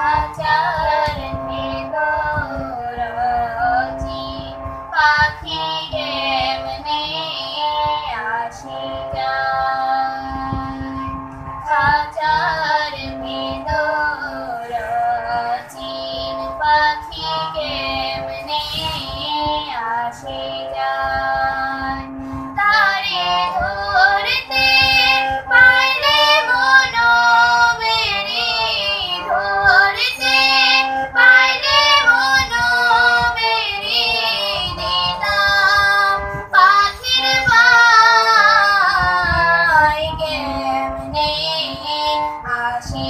খাঁচার ভেতর অচি পাখি কেমনে আসে যায়। খাঁচার ভেতর অচিন পাখি কেমনে আসে যায়। তারে ধরতে পাইলে মন মেরে, ধরতে পাইলে মন মেরে দিতাম পাখির পায় কেমনে আসে